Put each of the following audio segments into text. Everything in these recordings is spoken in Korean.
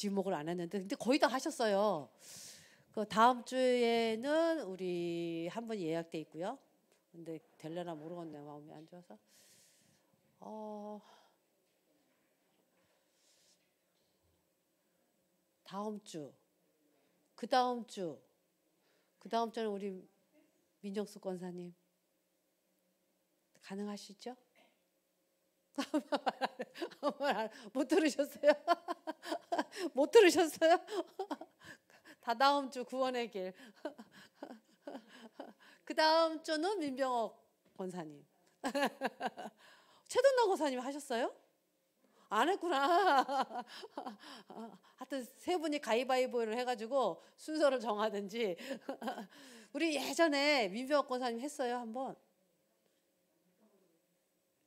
지목을 안 했는데 근데 거의 다 하셨어요. 그 다음 주에는 우리 한 분 예약돼 있고요. 근데 될려나 모르겠네요. 마음이 안 좋아서. 다음 주, 그 다음 주, 그 다음 주는 우리 민정수 권사님 가능하시죠? 못 들으셨어요? 못 들으셨어요? 다 다음 주 구원의 길. 그 다음 주는 민병옥 권사님. 최동남 권사님 하셨어요? 안 했구나. 하여튼 세 분이 가위바위보를 해가지고 순서를 정하든지. 우리 예전에 민병옥 권사님 했어요 한번.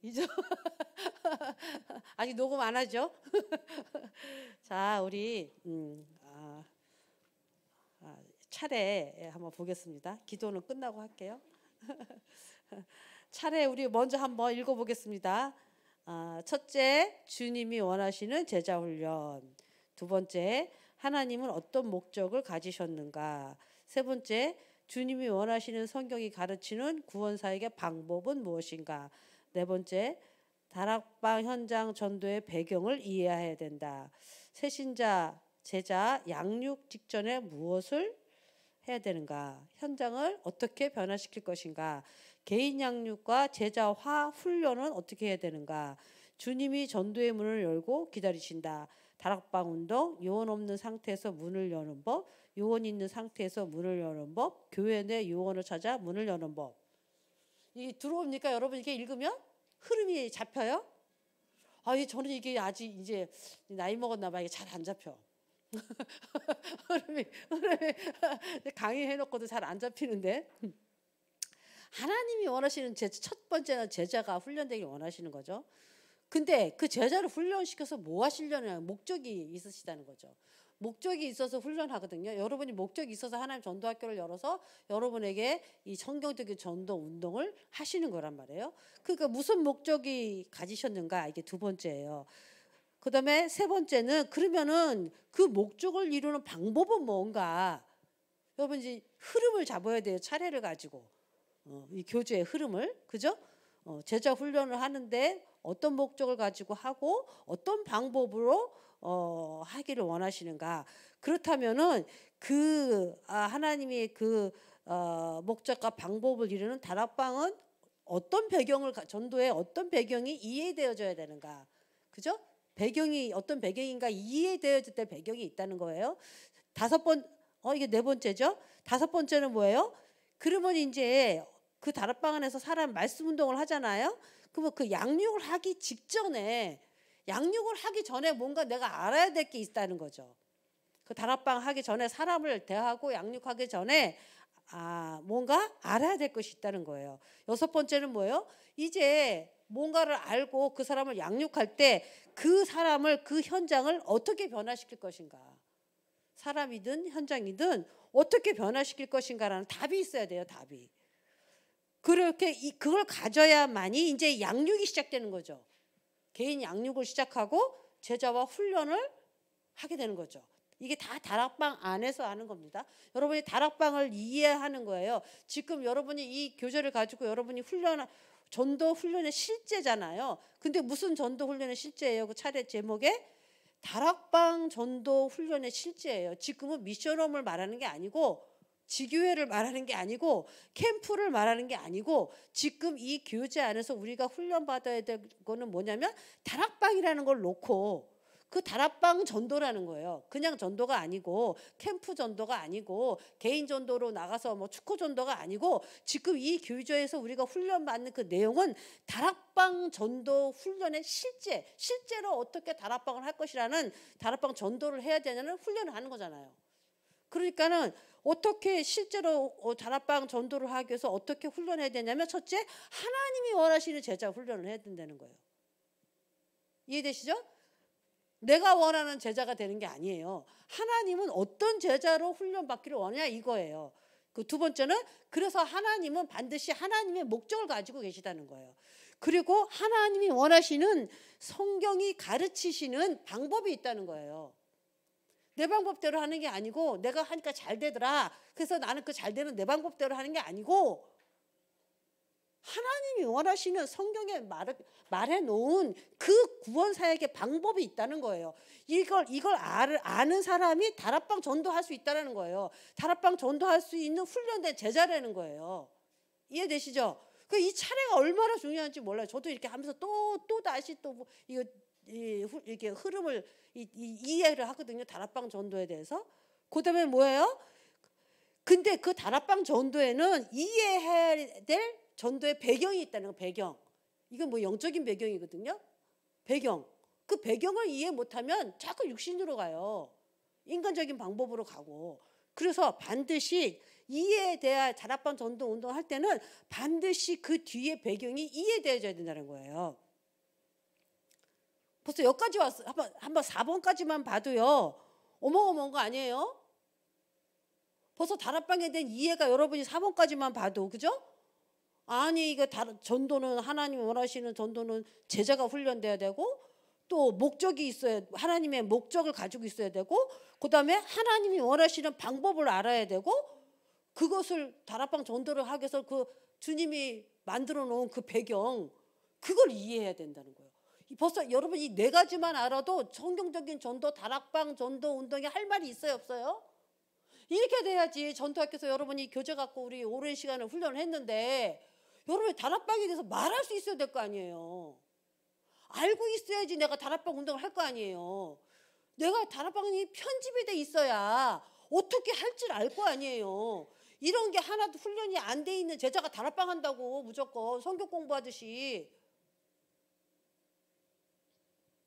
이제 아직 녹음 안 하죠? 자, 우리 차례 한번 보겠습니다. 기도는 끝나고 할게요. 차례 우리 먼저 한번 읽어보겠습니다. 첫째, 주님이 원하시는 제자 훈련. 두 번째, 하나님은 어떤 목적을 가지셨는가. 세 번째, 주님이 원하시는 성경이 가르치는 구원사역의 방법은 무엇인가. 네 번째, 다락방 현장 전도의 배경을 이해해야 된다. 새신자, 제자 양육 직전에 무엇을 해야 되는가? 현장을 어떻게 변화시킬 것인가? 개인 양육과 제자화 훈련은 어떻게 해야 되는가? 주님이 전도의 문을 열고 기다리신다. 다락방 운동, 요원 없는 상태에서 문을 여는 법, 요원 있는 상태에서 문을 여는 법, 교회 내 요원을 찾아 문을 여는 법. 이 들어옵니까? 여러분 이게 읽으면 흐름이 잡혀요? 저는 이게 아직 이제 나이 먹었나 봐. 이게 잘 안 잡혀. 흐름이 강의해놓고도 잘 안 잡히는데. 하나님이 원하시는 첫 번째는 제자가 훈련되길 원하시는 거죠. 근데 그 제자를 훈련시켜서 뭐 하시려는 목적이 있으시다는 거죠. 목적이 있어서 훈련하거든요. 여러분이 목적이 있어서 하나님 전도학교를 열어서 여러분에게 이 성경적인 전도 운동을 하시는 거란 말이에요. 그러니까 무슨 목적이 가지셨는가 이게 두 번째예요. 그 다음에 세 번째는 그러면은 그 목적을 이루는 방법은 뭔가. 여러분 이제 흐름을 잡아야 돼요. 차례를 가지고. 이 교제의 흐름을. 그죠? 제자 훈련을 하는데 어떤 목적을 가지고 하고 어떤 방법으로 하기를 원하시는가. 그렇다면은 하나님의 목적과 방법을 이루는 다락방은 어떤 전도에 어떤 배경이 이해되어져야 되는가. 그죠? 배경이 어떤 배경인가 이해되어질 때 배경이 있다는 거예요. 이게 네 번째죠. 다섯 번째는 뭐예요? 그러면 이제 그 다락방 안에서 사람 말씀 운동을 하잖아요. 그러면 그 양육을 하기 전에 뭔가 내가 알아야 될 게 있다는 거죠. 그 다락방 하기 전에 사람을 대하고 양육하기 전에 뭔가 알아야 될 것이 있다는 거예요. 여섯 번째는 뭐예요? 이제 뭔가를 알고 그 사람을 양육할 때 그 사람을 그 현장을 어떻게 변화시킬 것인가. 사람이든 현장이든 어떻게 변화시킬 것인가라는 답이 있어야 돼요. 답이. 그걸 가져야만이 이제 양육이 시작되는 거죠. 개인 양육을 시작하고 제자와 훈련을 하게 되는 거죠. 이게 다 다락방 안에서 하는 겁니다. 여러분이 다락방을 이해하는 거예요. 지금 여러분이 이 교재를 가지고 여러분이 전도 훈련의 실제잖아요. 근데 무슨 전도 훈련의 실제예요? 그 차례 제목에 다락방 전도 훈련의 실제예요. 지금은 미션홈을 말하는 게 아니고 지교회를 말하는 게 아니고 캠프를 말하는 게 아니고 지금 이 교재 안에서 우리가 훈련받아야 될 거는 뭐냐면 다락방이라는 걸 놓고 그 다락방 전도라는 거예요. 그냥 전도가 아니고 캠프 전도가 아니고 개인 전도로 나가서 뭐 축구 전도가 아니고 지금 이 교재에서 우리가 훈련받는 그 내용은 다락방 전도 훈련의 실제로 어떻게 다락방을 할 것이라는 다락방 전도를 해야 되냐는 훈련을 하는 거잖아요. 그러니까는 어떻게 실제로 다락방 전도를 하기 위해서 어떻게 훈련해야 되냐면 첫째, 하나님이 원하시는 제자 훈련을 해야 된다는 거예요. 이해되시죠? 내가 원하는 제자가 되는 게 아니에요. 하나님은 어떤 제자로 훈련받기를 원하냐 이거예요. 그 두 번째는 그래서 하나님은 반드시 하나님의 목적을 가지고 계시다는 거예요. 그리고 하나님이 원하시는 성경이 가르치시는 방법이 있다는 거예요. 내 방법대로 하는 게 아니고 내가 하니까 잘 되더라. 그래서 나는 그 잘 되는 내 방법대로 하는 게 아니고 하나님이 원하시는 성경에 말해 놓은 그 구원 사역의 방법이 있다는 거예요. 이걸 아는 사람이 다락방 전도할 수 있다는 거예요. 다락방 전도할 수 있는 훈련된 제자라는 거예요. 이해되시죠? 이 차례가 얼마나 중요한지 몰라요. 저도 이렇게 하면서 또 다시 또 이렇게 흐름을 이해를 하거든요. 다락방 전도에 대해서. 그다음에 뭐예요? 근데 그 다락방 전도에는 이해해야 될 전도의 배경이 있다는 거. 배경. 이건 뭐 영적인 배경이거든요. 배경. 그 배경을 이해 못하면 자꾸 육신으로 가요. 인간적인 방법으로 가고. 그래서 반드시 이해에 대한 다락방 전도 운동할 때는 반드시 그 뒤에 배경이 이해되어야 된다는 거예요. 벌써 여기까지 왔어. 한번 4번까지만 봐도요. 어마어마한 거 아니에요? 벌써 다락방에 대한 이해가 여러분이 4번까지만 봐도, 그죠? 아니, 이거 전도는 하나님이 원하시는 전도는 제자가 훈련돼야 되고, 또 목적이 있어야, 하나님의 목적을 가지고 있어야 되고, 그 다음에 하나님이 원하시는 방법을 알아야 되고, 그것을 다락방 전도를 하기 위해서 그 주님이 만들어 놓은 그 배경, 그걸 이해해야 된다는 거예요. 벌써 여러분 이 4가지만 알아도 성경적인 전도, 다락방 전도 운동에 할 말이 있어요, 없어요? 이렇게 돼야지 전도학교에서 여러분이 교재 갖고 우리 오랜 시간을 훈련을 했는데 여러분이 다락방에 대해서 말할 수 있어야 될 거 아니에요. 알고 있어야지 내가 다락방 운동을 할 거 아니에요. 내가 다락방이 편집이 돼 있어야 어떻게 할 줄 알 거 아니에요. 이런 게 하나도 훈련이 안 돼 있는 제자가 다락방 한다고 무조건 성경 공부하듯이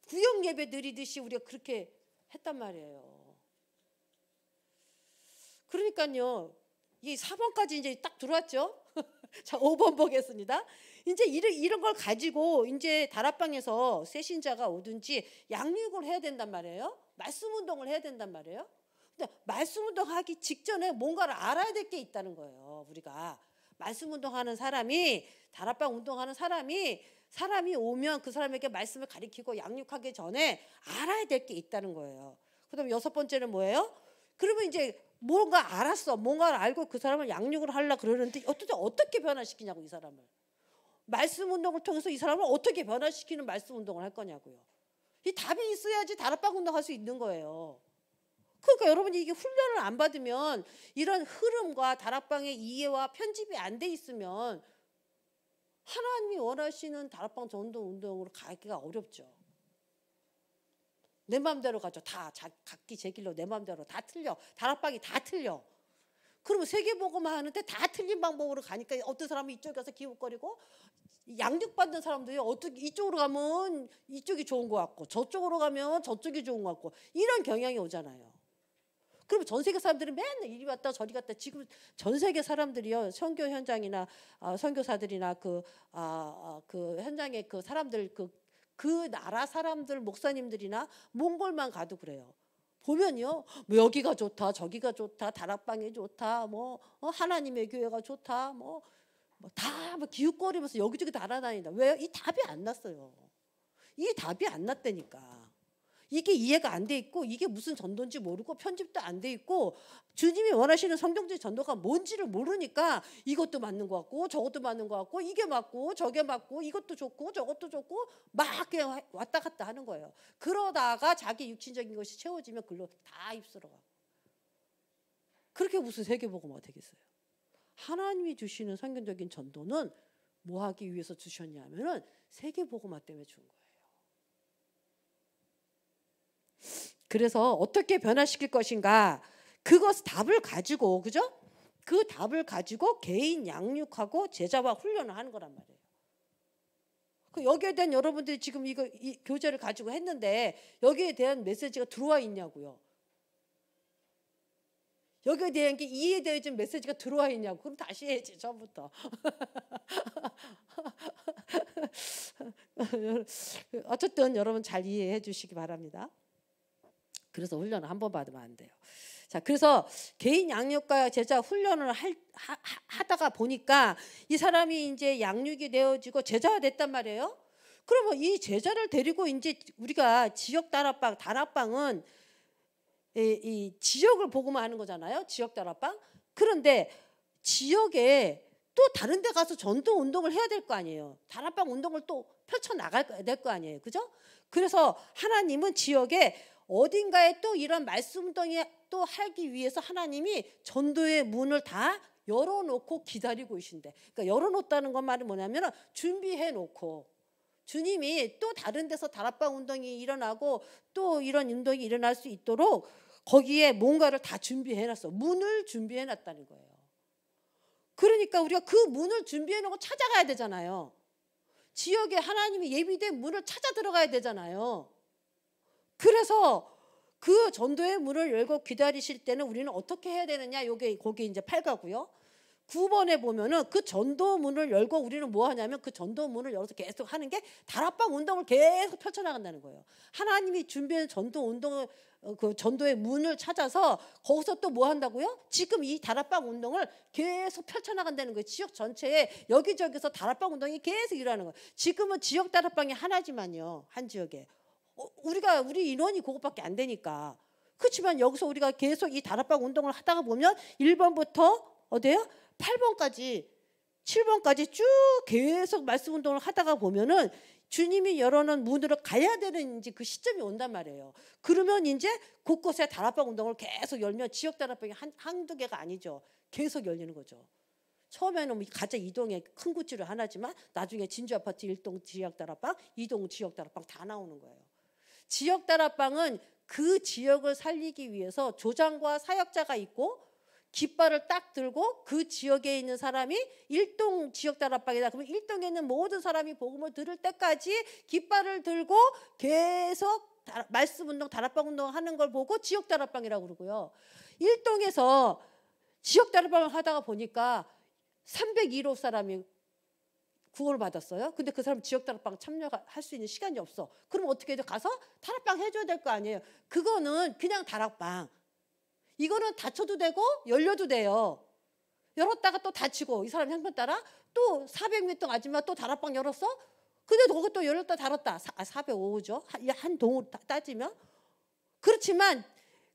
구역 예배 드리듯이 우리가 그렇게 했단 말이에요. 그러니까요. 이 4번까지 이제 딱 들어왔죠. 자, 5번 보겠습니다. 이제 이런 걸 가지고 이제 다락방에서 새 신자가 오든지 양육을 해야 된단 말이에요. 말씀 운동을 해야 된단 말이에요. 근데 말씀 운동하기 직전에 뭔가를 알아야 될 게 있다는 거예요. 우리가 말씀 운동하는 사람이, 다락방 운동하는 사람이 오면 그 사람에게 말씀을 가리키고 양육하기 전에 알아야 될 게 있다는 거예요. 그다음에 6번째는 뭐예요? 그러면 이제 뭔가 알았어. 뭔가를 알고 그 사람을 양육을 하려고 그러는데 어떻게 변화시키냐고, 이 사람을. 말씀 운동을 통해서 이 사람을 어떻게 변화시키는 말씀 운동을 할 거냐고요. 이 답이 있어야지 다락방 운동할 수 있는 거예요. 그러니까 여러분이 이게 훈련을 안 받으면 이런 흐름과 다락방의 이해와 편집이 안 돼 있으면 하나님이 원하시는 다락방 전도 운동으로 가기가 어렵죠. 내 마음대로 가죠. 다 각기 제 길로 내 마음대로 다 틀려. 다락방이 다 틀려. 그러면 세계복음만 하는데 다 틀린 방법으로 가니까 어떤 사람은 이쪽에 가서 기웃거리고, 양육받는 사람들이 어떻게 이쪽으로 가면 이쪽이 좋은 것 같고 저쪽으로 가면 저쪽이 좋은 것 같고 이런 경향이 오잖아요. 그러면 전 세계 사람들이 맨날 이리 왔다 저리 갔다. 지금 전 세계 사람들이요, 선교 현장이나 선교사들이나 그 현장에 그 사람들 그 나라 사람들 목사님들이나 몽골만 가도 그래요. 보면요, 뭐 여기가 좋다, 저기가 좋다, 다락방이 좋다, 뭐 하나님의 교회가 좋다, 뭐 다 기웃거리면서 여기저기 날아다닌다. 왜요? 이 답이 안 났어요. 이 답이 안 났다니까. 이게 이해가 안 돼 있고, 이게 무슨 전도인지 모르고 편집도 안 돼 있고, 주님이 원하시는 성경적 전도가 뭔지를 모르니까 이것도 맞는 것 같고 저것도 맞는 것 같고 이게 맞고 저게 맞고 이것도 좋고 저것도 좋고 막 그냥 왔다 갔다 하는 거예요. 그러다가 자기 육신적인 것이 채워지면 글로 다 휩쓸어가. 그렇게 무슨 세계복음화가 되겠어요? 하나님이 주시는 성경적인 전도는 뭐 하기 위해서 주셨냐면은 세계복음화 때문에 준 거예요. 그래서 어떻게 변화시킬 것인가, 그것 답을 가지고, 그죠? 그 답을 가지고 개인 양육하고 제자와 훈련을 하는 거란 말이에요. 여기에 대한 여러분들이 지금 이 교재를 가지고 했는데 여기에 대한 메시지가 들어와 있냐고요. 여기에 대한 게 이해되어진 메시지가 들어와 있냐고. 그럼 다시 해야지, 처음부터. 어쨌든 여러분 잘 이해해 주시기 바랍니다. 그래서 훈련을 한 번 받으면 안 돼요. 자, 그래서 개인 양육과 제자 훈련을 하다가 보니까 이 사람이 이제 양육이 되어지고 제자가 됐단 말이에요. 그러면 이 제자를 데리고 이제 우리가 지역 다락방은 이 지역을 보고만 하는 거잖아요. 지역 다락방. 그런데 지역에 또 다른 데 가서 전도 운동을 해야 될 거 아니에요. 다락방 운동을 또 펼쳐나가야 될 거 아니에요. 그죠? 그래서 하나님은 지역에 어딘가에 또 이런 말씀 운동이 또 하기 위해서 하나님이 전도의 문을 다 열어놓고 기다리고 계신데, 그러니까 열어놓다는 것 말은 뭐냐면 준비해놓고, 주님이 또 다른 데서 다락방 운동이 일어나고 또 이런 운동이 일어날 수 있도록 거기에 뭔가를 다 준비해놨어. 문을 준비해놨다는 거예요. 그러니까 우리가 그 문을 준비해놓고 찾아가야 되잖아요. 지역에 하나님이 예비된 문을 찾아 들어가야 되잖아요. 그래서 그 전도의 문을 열고 기다리실 때는 우리는 어떻게 해야 되느냐? 거기 이제 8가고요. 9번에 보면은 그 전도문을 열고 우리는 뭐 하냐면 그 전도문을 열어서 계속 하는 게 다락방 운동을 계속 펼쳐나간다는 거예요. 하나님이 준비한 전도 운동을, 그 전도의 문을 찾아서 거기서 또 뭐 한다고요? 지금 이 다락방 운동을 계속 펼쳐나간다는 거예요. 지역 전체에 여기저기서 다락방 운동이 계속 일어나는 거예요. 지금은 지역 다락방이 하나지만요. 한 지역에. 우리 인원이 그것밖에 안 되니까. 그렇지만 여기서 우리가 계속 이 다락방 운동을 하다가 보면 1번부터 어디요? 8번까지 7번까지 쭉 계속 말씀 운동을 하다가 보면은 주님이 열어놓은 문으로 가야 되는 이제 그 시점이 온단 말이에요. 그러면 이제 곳곳에 다락방 운동을 계속 열면 지역 다락방이 한두 개가 아니죠. 계속 열리는 거죠. 처음에는 가짜 2동에 큰 구치를 하나지만 나중에 진주 아파트 1동 지역 다락방, 2동 지역 다락방 다 나오는 거예요. 지역 다락방은 그 지역을 살리기 위해서 조장과 사역자가 있고 깃발을 딱 들고 그 지역에 있는 사람이 1동 지역 다락방이다. 그러면 1동에 있는 모든 사람이 복음을 들을 때까지 깃발을 들고 계속 말씀 운동, 다락방 운동 하는 걸 보고 지역 다락방이라고 그러고요. 1동에서 지역 다락방을 하다가 보니까 301호 사람이 구원을 받았어요. 근데 그 사람 지역 다락방 참여할 수 있는 시간이 없어. 그럼 어떻게 해야 돼? 가서 다락방 해줘야 될 거 아니에요. 그거는 그냥 다락방. 이거는 닫혀도 되고 열려도 돼요. 열었다가 또 닫히고 이 사람 형편 따라 또 400m 아줌마 또 다락방 열었어? 근데 그거 또 열렸다 닫았다. 405죠. 한 동으로 따지면. 그렇지만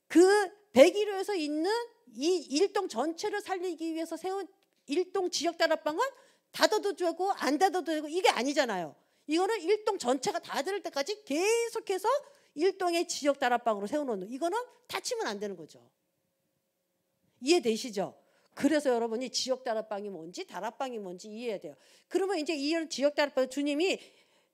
그 101호에서 있는 이 1동 전체를 살리기 위해서 세운 1동 지역 다락방은 닫아도 되고 안 닫아도 되고 이게 아니잖아요. 이거는 1동 전체가 다 들을 때까지 계속해서 1동의 지역 다락방으로 세워놓는, 이거는 닫히면 안 되는 거죠. 이해되시죠? 그래서 여러분이 지역 다락방이 뭔지 다락방이 뭔지 이해해야 돼요. 그러면 이제 이 지역 다락방 주님이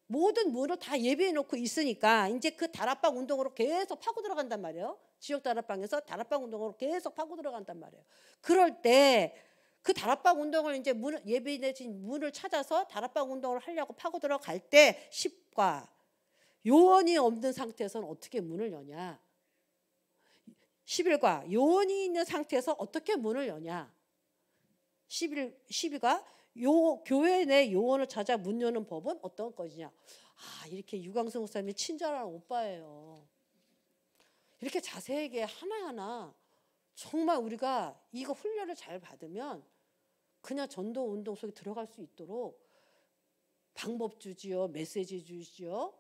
모든 문을 다 예비해 놓고 있으니까 이제 그 다락방 운동으로 계속 파고 들어간단 말이에요. 지역 다락방에서 다락방 운동으로 계속 파고 들어간단 말이에요. 그럴 때 그 다락방 운동을 이제 예비해진 문을 찾아서 다락방 운동을 하려고 파고 들어갈 때 10과 요원이 없는 상태에서는 어떻게 문을 여냐? 11과 요원이 있는 상태에서 어떻게 문을 여냐? 12가 교회 내 요원을 찾아 문 여는 법은 어떤 것이냐? 이렇게 유광수 목사님이 친절한 오빠예요. 이렇게 자세하게 하나하나 정말 우리가 이거 훈련을 잘 받으면 그냥 전도 운동 속에 들어갈 수 있도록 방법 주지요, 메시지 주지요.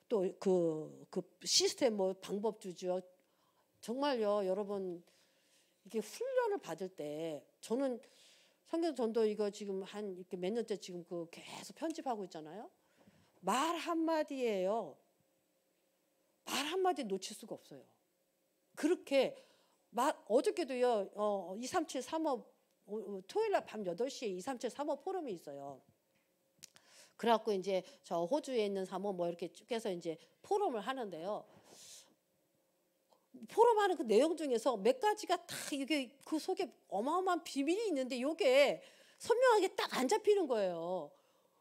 또 그 시스템 방법 주죠. 정말요, 여러분 이게 훈련을 받을 때 저는 성경 전도 이거 지금 한 이렇게 몇 년째 지금 계속 편집하고 있잖아요. 말 한마디예요. 말 한마디 놓칠 수가 없어요. 그렇게 어저께도요 237 3호 토요일 날 밤 8시에 237 3호 포럼이 있어요. 그래갖고 이제 저 호주에 있는 사모 이렇게 쭉 해서 이제 포럼을 하는데요. 포럼하는 그 내용 중에서 몇 가지가 다 이게 그 속에 어마어마한 비밀이 있는데 이게 선명하게 딱 안 잡히는 거예요.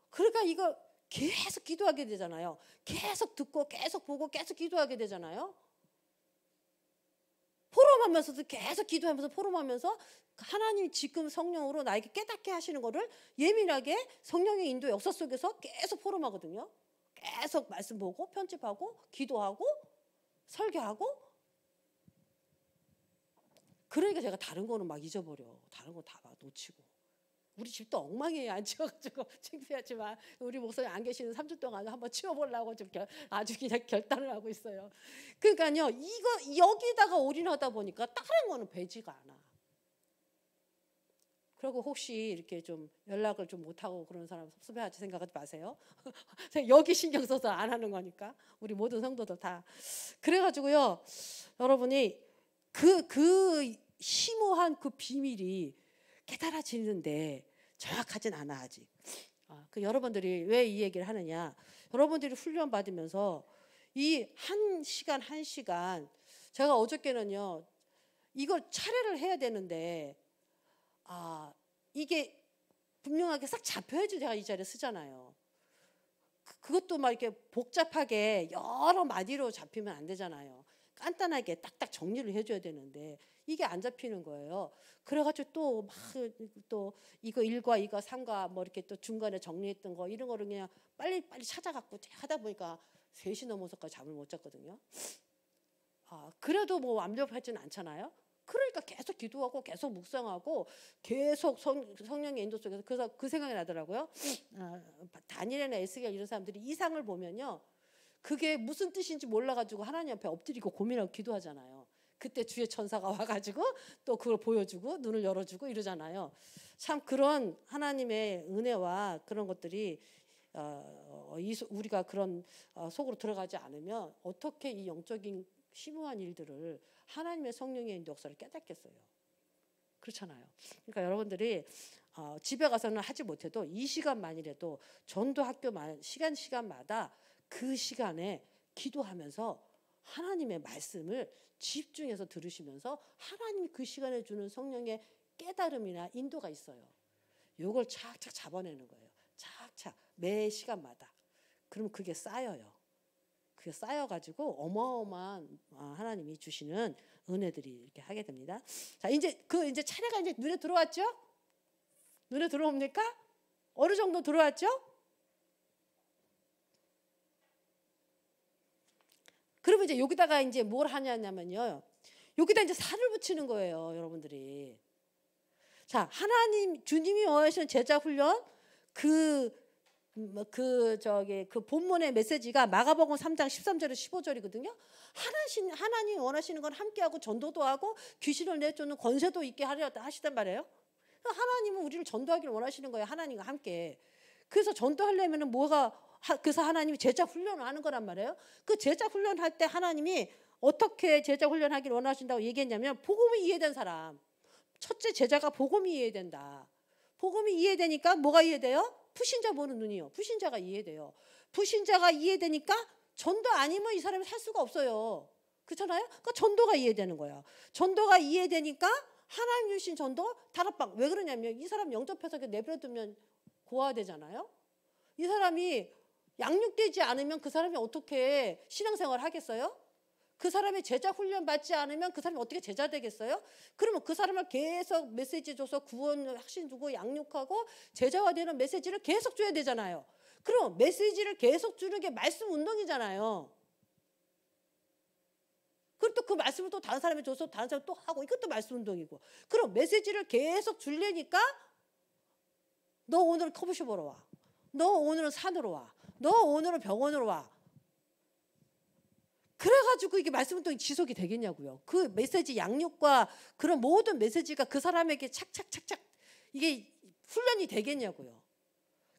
그러니까 이거 계속 기도하게 되잖아요. 계속 듣고 계속 보고 계속 기도하게 되잖아요. 포럼하면서도 계속 기도하면서 포럼하면서 하나님이 지금 성령으로 나에게 깨닫게 하시는 거를 예민하게 성령의 인도 역사 속에서 계속 포럼하거든요. 계속 말씀 보고 편집하고 기도하고 설교하고. 그러니까 제가 다른 거는 막 잊어버려. 다른 거 다 막 놓치고. 우리 집도 엉망이에요. 안 치워가지고 창피하지만 우리 목사님 안 계시는 3주 동안 한번 치워보려고 좀 아주 그냥 결단을 하고 있어요. 그러니까요, 이거 여기다가 올인하다 보니까 다른 거는 배지가 않아. 그리고 혹시 이렇게 좀 연락을 좀 못하고 그런 사람 섭섭해하지 생각하지 마세요. 여기 신경 써서 안 하는 거니까 우리 모든 성도들 다. 그래가지고요, 여러분이 그 심오한 그 비밀이 깨달아지는데 정확하진 않아 아직. 그 여러분들이 왜 이 얘기를 하느냐? 여러분들이 훈련 받으면서 이 한 시간 제가 어저께는요 이걸 차례를 해야 되는데 이게 분명하게 싹 잡혀야지 제가 이 자리에 쓰잖아요. 그것도 막 이렇게 복잡하게 여러 마디로 잡히면 안 되잖아요. 간단하게 딱딱 정리를 해줘야 되는데 이게 안 잡히는 거예요. 그래가지고 또 이거 1과 2과 3과 뭐 이렇게 또 중간에 정리했던 거 이런 거를 그냥 빨리 찾아갖고 하다 보니까 3시 넘어서까지 잠을 못 잤거든요. 그래도 뭐 완벽하지는 않잖아요. 그러니까 계속 기도하고 계속 묵상하고 계속 성령의 인도 속에서 그래서 그 생각이 나더라고요. 다니엘이나 에스겔 이런 사람들이 이상을 보면요. 그게 무슨 뜻인지 몰라가지고 하나님 앞에 엎드리고 고민하고 기도하잖아요. 그때 주의 천사가 와가지고 또 그걸 보여주고 눈을 열어주고 이러잖아요. 참 그런 하나님의 은혜와 그런 것들이 우리가 그런 속으로 들어가지 않으면 어떻게 이 영적인 심오한 일들을 하나님의 성령의 인도 역사를 깨닫겠어요. 그렇잖아요. 그러니까 여러분들이 집에 가서는 하지 못해도 이 시간만이라도 전도 학교 시간마다 그 시간에 기도하면서 하나님의 말씀을 집중해서 들으시면서 하나님이 그 시간에 주는 성령의 깨달음이나 인도가 있어요. 요걸 착착 잡아내는 거예요. 착착 매 시간마다. 그러면 그게 쌓여요. 그게 쌓여가지고 어마어마한 하나님이 주시는 은혜들이 이렇게 하게 됩니다. 자, 이제 차례가 이제 눈에 들어왔죠? 눈에 들어옵니까? 어느 정도 들어왔죠? 그러면 이제 여기다가 이제 뭘 하냐면요. 여기다 이제 살을 붙이는 거예요, 여러분들이. 자, 주님이 원하시는 제자 훈련 그 본문의 메시지가 마가복음 3장 13절에서 15절이거든요. 하나님이 원하시는 건 함께하고 전도도 하고 귀신을 내쫓는 권세도 있게 하려 하시단 말이에요. 하나님은 우리를 전도하기를 원하시는 거예요. 하나님과 함께. 그래서 전도하려면은 그래서 하나님이 제자 훈련을 하는 거란 말이에요. 그 제자 훈련할 때 하나님이 어떻게 제자 훈련하기를 원하신다고 얘기했냐면 복음이 이해된 사람. 첫째 제자가 복음이 이해된다. 복음이 이해되니까 뭐가 이해돼요? 불신자 보는 눈이요. 불신자가 이해돼요. 불신자가 이해되니까 전도 아니면 이 사람이 살 수가 없어요. 그렇잖아요? 그러니까 전도가 이해되는 거예요. 전도가 이해되니까 하나님 주신 전도 다락방. 왜 그러냐면 이 사람 영접해서 내버려두면 고아되잖아요. 이 사람이 양육되지 않으면 그 사람이 어떻게 신앙생활을 하겠어요? 그 사람이 제자 훈련 받지 않으면 그 사람이 어떻게 제자 되겠어요? 그러면 그 사람을 계속 메시지 줘서 구원 확신 주고 양육하고 제자가 되는 메시지를 계속 줘야 되잖아요. 그럼 메시지를 계속 주는 게 말씀 운동이잖아요. 그리고 또 그 말씀을 또 다른 사람이 줘서 다른 사람이 또 하고 이것도 말씀 운동이고. 그럼 메시지를 계속 줄래니까 너 오늘 커피숍 보러 와. 너 오늘은 산으로 와. 너 오늘은 병원으로 와. 그래가지고 이게 말씀 운동이 지속이 되겠냐고요. 그 메시지 양육과 그런 모든 메시지가 그 사람에게 착착착착 이게 훈련이 되겠냐고요.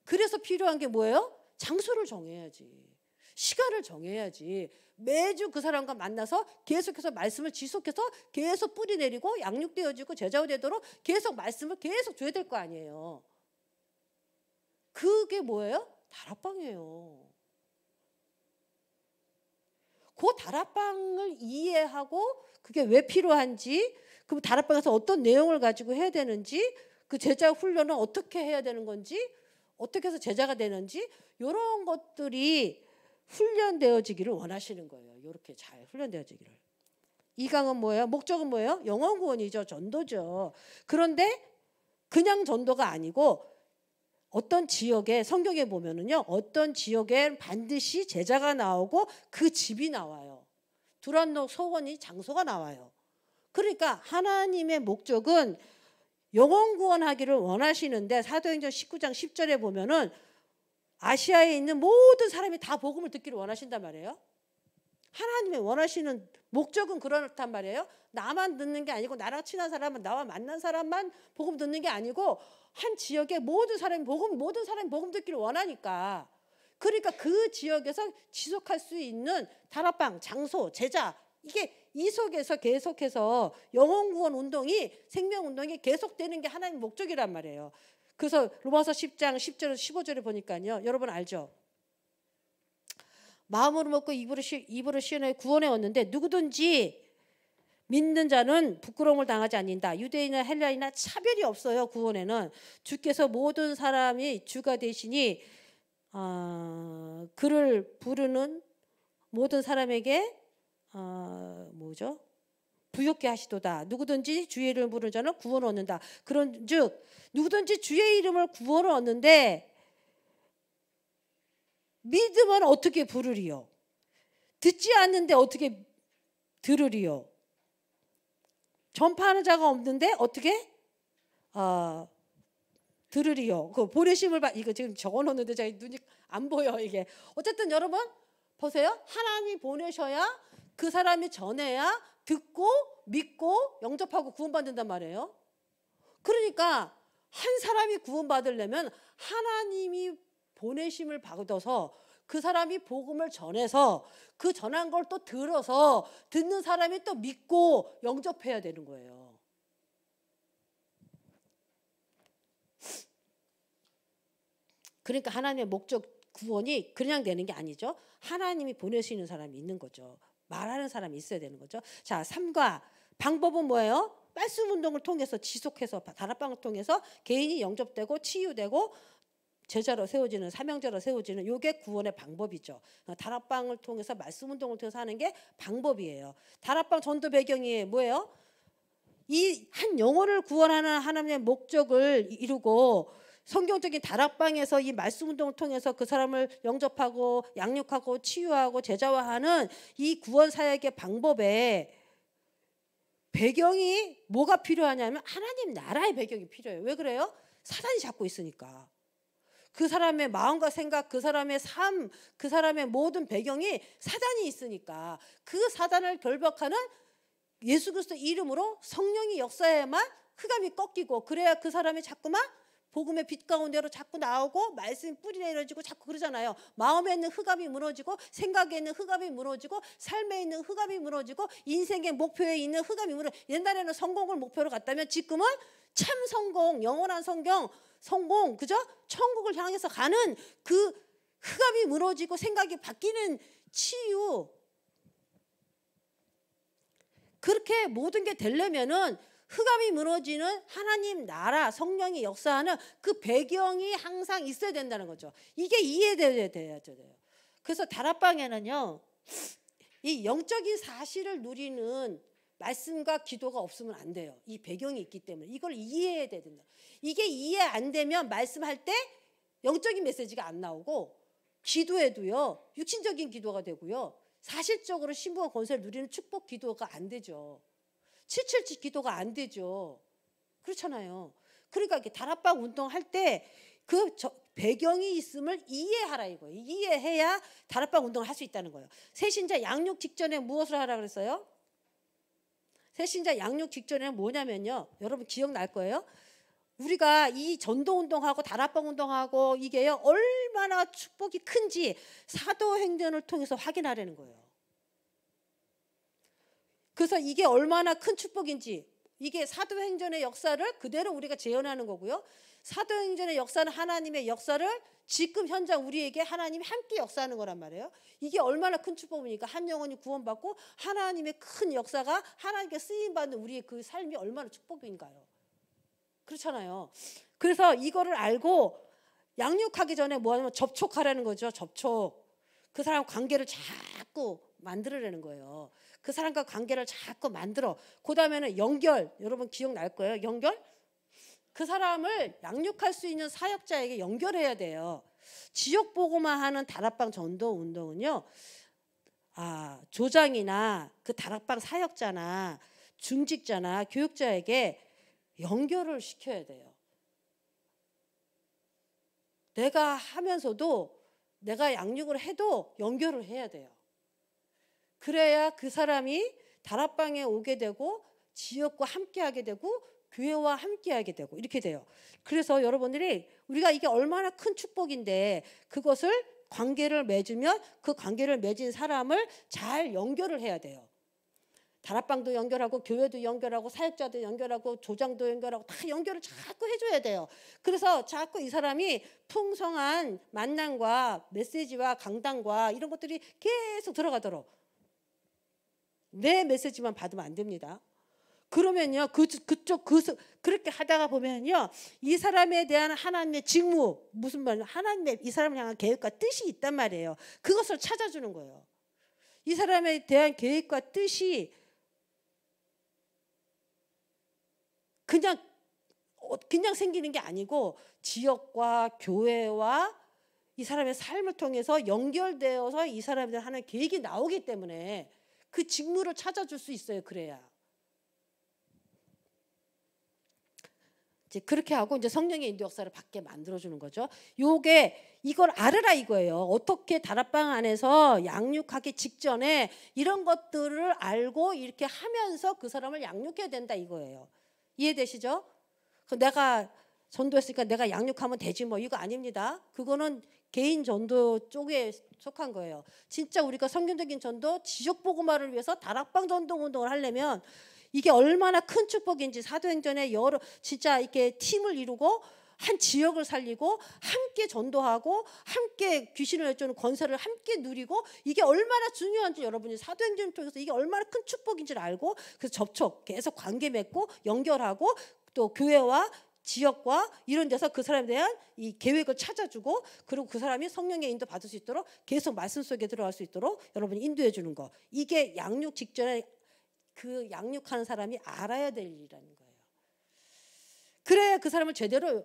그래서 필요한 게 뭐예요? 장소를 정해야지. 시간을 정해야지. 매주 그 사람과 만나서 계속해서 말씀을 지속해서 계속 뿌리내리고 양육되어지고 제자가 되도록 계속 말씀을 계속 줘야 될 거 아니에요. 그게 뭐예요? 다락방이에요. 그 다락방을 이해하고 그게 왜 필요한지, 그 다락방에서 어떤 내용을 가지고 해야 되는지, 그 제자 훈련은 어떻게 해야 되는 건지, 어떻게 해서 제자가 되는지 이런 것들이 훈련되어지기를 원하시는 거예요. 이렇게 잘 훈련되어지기를. 이강은 뭐예요? 목적은 뭐예요? 영혼 구원이죠. 전도죠. 그런데 그냥 전도가 아니고 어떤 지역에 성경에 보면은요, 어떤 지역에 반드시 제자가 나오고 그 집이 나와요. 두란노 소원이 장소가 나와요. 그러니까 하나님의 목적은 영혼 구원하기를 원하시는데 사도행전 19장 10절에 보면은 아시아에 있는 모든 사람이 다 복음을 듣기를 원하신단 말이에요. 하나님의 원하시는 목적은 그렇단 말이에요. 나만 듣는 게 아니고 나랑 친한 사람은 나와 만난 사람만 복음 듣는 게 아니고 한 지역의 모든 사람이 복음 듣기를 원하니까. 그러니까 그 지역에서 지속할 수 있는 다락방, 장소, 제자 이게 이 속에서 계속해서 영혼 구원 운동이 생명 운동이 계속되는 게 하나님의 목적이란 말이에요. 그래서 로마서 10장 10절에서 15절에 보니까요. 여러분 알죠? 마음으로 먹고 입으로 시인하여 구원에 얻는데 누구든지 믿는 자는 부끄러움을 당하지 않는다. 유대인이나 헬라인이나 차별이 없어요. 구원에는 주께서 모든 사람이 주가 되시니 그를 부르는 모든 사람에게 부욕케 하시도다. 누구든지 주의 이름을 부르는 자는 구원을 얻는다. 그런즉 누구든지 주의 이름을 구원을 얻는데 믿으면 어떻게 부르리요? 듣지 않는데 어떻게 들으리요? 전파하는 자가 없는데 어떻게 들으리요? 그 보내심을 이거 지금 적어놓는데 제가 눈이 안 보여 이게. 어쨌든 여러분 보세요. 하나님이 보내셔야 그 사람이 전해야 듣고 믿고 영접하고 구원받는단 말이에요. 그러니까 한 사람이 구원받으려면 하나님이 보내심을 받아서 그 사람이 복음을 전해서 그 전한 걸 또 들어서 듣는 사람이 또 믿고 영접해야 되는 거예요. 그러니까 하나님의 목적 구원이 그냥 되는 게 아니죠. 하나님이 보내시는 사람이 있는 거죠. 말하는 사람이 있어야 되는 거죠. 자, 3과 방법은 뭐예요? 말씀 운동을 통해서 지속해서 다락방을 통해서 개인이 영접되고 치유되고 제자로 세워지는 사명자로 세워지는 이게 구원의 방법이죠. 다락방을 통해서 말씀 운동을 통해서 하는 게 방법이에요. 다락방 전도 배경이 뭐예요? 이 한 영혼을 구원하는 하나님의 목적을 이루고 성경적인 다락방에서 이 말씀 운동을 통해서 그 사람을 영접하고 양육하고 치유하고 제자화하는 이 구원 사역의 방법에 배경이 뭐가 필요하냐면 하나님 나라의 배경이 필요해요. 왜 그래요? 사단이 잡고 있으니까. 그 사람의 마음과 생각, 그 사람의 삶, 그 사람의 모든 배경이 사단이 있으니까 그 사단을 결박하는 예수 그리스도 이름으로 성령이 역사해야만 흑암이 꺾이고 그래야 그 사람이 자꾸만 복음의 빛 가운데로 자꾸 나오고 말씀이 뿌리 내려지고 자꾸 그러잖아요. 마음에 있는 흑암이 무너지고 생각에 있는 흑암이 무너지고 삶에 있는 흑암이 무너지고 인생의 목표에 있는 흑암이 무너지고 옛날에는 성공을 목표로 갔다면 지금은 참 성공, 영원한 성공, 그죠? 천국을 향해서 가는 그 흑암이 무너지고 생각이 바뀌는 치유. 그렇게 모든 게 되려면은 흑암이 무너지는 하나님 나라 성령이 역사하는 그 배경이 항상 있어야 된다는 거죠. 이게 이해돼야 돼요. 그래서 다락방에는요. 이 영적인 사실을 누리는 말씀과 기도가 없으면 안 돼요. 이 배경이 있기 때문에 이걸 이해해야 된다. 이게 이해 안 되면 말씀할 때 영적인 메시지가 안 나오고 기도해도요. 육신적인 기도가 되고요. 사실적으로 신부가 권세를 누리는 축복 기도가 안 되죠. 777 기도가 안 되죠. 그렇잖아요. 그러니까 이렇게 다락방 운동할 때 그 배경이 있음을 이해하라 이거예요. 이해해야 다락방 운동을 할 수 있다는 거예요. 새신자 양육 직전에 무엇을 하라 그랬어요? 새신자 양육 직전에는 뭐냐면요. 여러분 기억날 거예요. 우리가 이 전도 운동하고 다락방 운동하고 이게요. 얼마나 축복이 큰지 사도행전을 통해서 확인하려는 거예요. 그래서 이게 얼마나 큰 축복인지 이게 사도행전의 역사를 그대로 우리가 재현하는 거고요. 사도행전의 역사는 하나님의 역사를 지금 현장 우리에게 하나님이 함께 역사하는 거란 말이에요. 이게 얼마나 큰 축복이니까 한 영혼이 구원받고 하나님의 큰 역사가 하나님께 쓰임받는 우리의 그 삶이 얼마나 축복인가요. 그렇잖아요. 그래서 이거를 알고 양육하기 전에 뭐 하냐면 접촉하라는 거죠. 접촉. 그 사람 관계를 자꾸 만들어내는 거예요. 그 사람과 관계를 자꾸 만들어. 그 다음에는 연결. 여러분 기억날 거예요. 연결? 그 사람을 양육할 수 있는 사역자에게 연결해야 돼요. 지역 보고만 하는 다락방 전도 운동은요. 조장이나 그 다락방 사역자나 중직자나 교육자에게 연결을 시켜야 돼요. 내가 하면서도 내가 양육을 해도 연결을 해야 돼요. 그래야 그 사람이 다락방에 오게 되고 지역과 함께하게 되고 교회와 함께하게 되고 이렇게 돼요. 그래서 여러분들이 우리가 이게 얼마나 큰 축복인데 그것을 관계를 맺으면 그 관계를 맺은 사람을 잘 연결을 해야 돼요. 다락방도 연결하고 교회도 연결하고 사역자도 연결하고 조장도 연결하고 다 연결을 자꾸 해줘야 돼요. 그래서 자꾸 이 사람이 풍성한 만남과 메시지와 강단과 이런 것들이 계속 들어가도록 내 메시지만 받으면 안 됩니다. 그러면요 그렇게 하다가 보면요 이 사람에 대한 하나님의 직무 무슨 말이냐 하나님의 이 사람을 향한 계획과 뜻이 있단 말이에요. 그것을 찾아주는 거예요. 이 사람에 대한 계획과 뜻이 그냥 생기는 게 아니고 지역과 교회와 이 사람의 삶을 통해서 연결되어서 이 사람들 하는 계획이 나오기 때문에 그 직무를 찾아줄 수 있어요. 그래야 이제 그렇게 하고 이제 성령의 인도 역사를 받게 만들어주는 거죠. 이걸 알으라 이거예요. 어떻게 다락방 안에서 양육하기 직전에 이런 것들을 알고 이렇게 하면서 그 사람을 양육해야 된다 이거예요. 이해되시죠? 내가 전도했으니까 내가 양육하면 되지 뭐 이거 아닙니다. 그거는 개인 전도 쪽에 속한 거예요. 진짜 우리가 성경적인 전도 지역 복음화를 위해서 다락방 전도 운동을 하려면 이게 얼마나 큰 축복인지 사도행전에 진짜 이렇게 팀을 이루고 한 지역을 살리고 함께 전도하고 함께 귀신을 내쫓는 권세를 함께 누리고 이게 얼마나 중요한지 여러분이 사도행전을 통해서 이게 얼마나 큰 축복인지를 알고 그래서 접촉 계속 관계 맺고 연결하고 또 교회와 지역과 이런 데서 그 사람에 대한 이 계획을 찾아주고 그리고 그 사람이 성령의 인도 받을 수 있도록 계속 말씀 속에 들어갈 수 있도록 여러분이 인도해 주는 거. 이게 양육 직전에 그 양육하는 사람이 알아야 될 일이라는 거예요. 그래야 그 사람을 제대로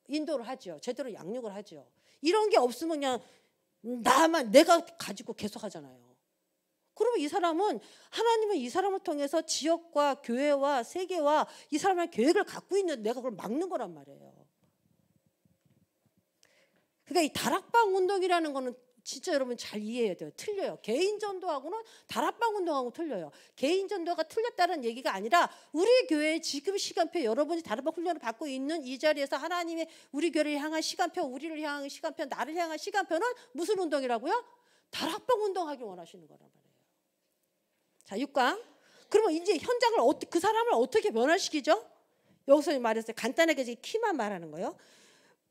인도를 하죠. 제대로 양육을 하죠. 이런 게 없으면 그냥 내가 가지고 계속 하잖아요. 그러면 이 사람은 하나님은 이 사람을 통해서 지역과 교회와 세계와 이 사람의 계획을 갖고 있는 내가 그걸 막는 거란 말이에요. 그러니까 이 다락방 운동이라는 거는 진짜 여러분 잘 이해해야 돼요. 틀려요. 개인 전도하고는 다락방 운동하고 틀려요. 개인 전도가 틀렸다는 얘기가 아니라 우리 교회의 지금 시간표 여러분이 다락방 훈련을 받고 있는 이 자리에서 하나님의 우리 교회를 향한 시간표, 우리를 향한 시간표, 나를 향한 시간표는 무슨 운동이라고요? 다락방 운동하기 원하시는 거란 말이에요. 자, 6강. 그러면 이제 현장을 그 사람을 어떻게 변화시키죠? 여기서 말했어요. 간단하게 키만 말하는 거예요.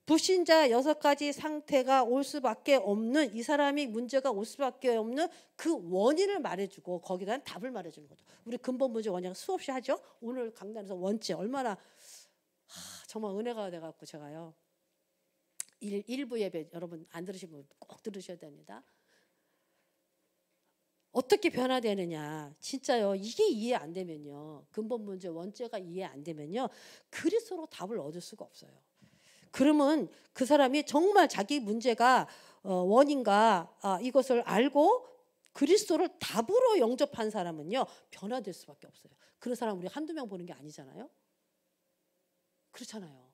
불신자 6가지 상태가 올 수밖에 없는 이 사람이 문제가 올 수밖에 없는 그 원인을 말해주고 거기다 답을 말해주는 거죠. 우리 근본 문제 원인을 수없이 하죠. 오늘 강단에서 원죄 얼마나 정말 은혜가 돼갖고 제가요. 일부 예배 여러분 안 들으시면 꼭 들으셔야 됩니다. 어떻게 변화되느냐. 진짜요. 이게 이해 안 되면요. 근본 문제 원죄가 이해 안 되면요. 그리스도로 답을 얻을 수가 없어요. 그러면 그 사람이 정말 자기 문제가 원인가 이것을 알고 그리스도를 답으로 영접한 사람은요. 변화될 수밖에 없어요. 그런 사람 우리 한두 명 보는 게 아니잖아요. 그렇잖아요.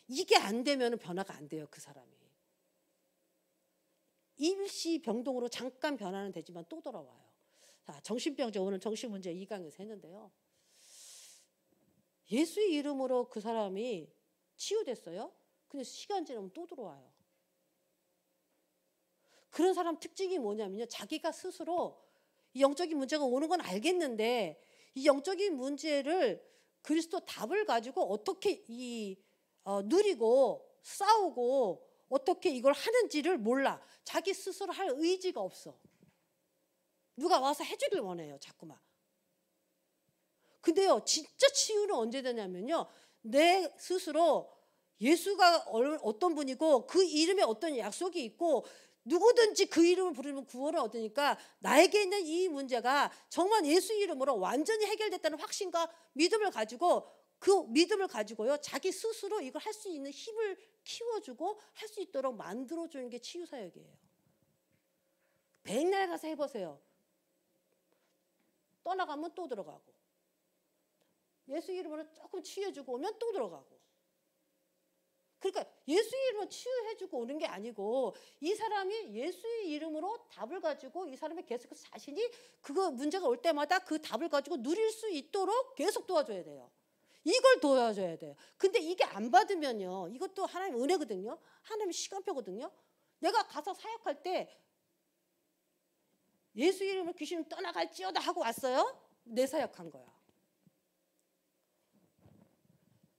이게 안 되면 변화가 안 돼요. 그 사람이. 일시 병동으로 잠깐 변화는 되지만 또 돌아와요. 자, 정신병자 오늘 정신문제 2강에서 했는데요. 예수의 이름으로 그 사람이 치유됐어요. 근데 시간 지나면 또 들어와요. 그런 사람 특징이 뭐냐면요. 자기가 스스로 이 영적인 문제가 오는 건 알겠는데 이 영적인 문제를 그리스도 답을 가지고 어떻게 누리고 싸우고 어떻게 이걸 하는지를 몰라. 자기 스스로 할 의지가 없어. 누가 와서 해주길 원해요. 자꾸만. 근데요. 진짜 치유는 언제 되냐면요. 내 스스로 예수가 어떤 분이고 그 이름에 어떤 약속이 있고 누구든지 그 이름을 부르면 구원을 얻으니까 나에게 있는 이 문제가 정말 예수 이름으로 완전히 해결됐다는 확신과 믿음을 가지고 그 믿음을 가지고요. 자기 스스로 이걸 할 수 있는 힘을 키워주고 할 수 있도록 만들어주는 게 치유사역이에요. 백날 가서 해보세요. 떠나가면 또 들어가고 예수 이름으로 조금 치유해주고 오면 또 들어가고. 그러니까 예수 이름으로 치유해주고 오는 게 아니고 이 사람이 예수의 이름으로 답을 가지고 이 사람이 계속 자신이 그거 문제가 올 때마다 그 답을 가지고 누릴 수 있도록 계속 도와줘야 돼요. 이걸 도와줘야 돼요. 근데 이게 안 받으면요. 이것도 하나님의 은혜거든요. 하나님의 시간표거든요. 내가 가서 사역할 때 예수 이름으로 귀신을 떠나갈지어다 하고 왔어요. 내 사역한 거야.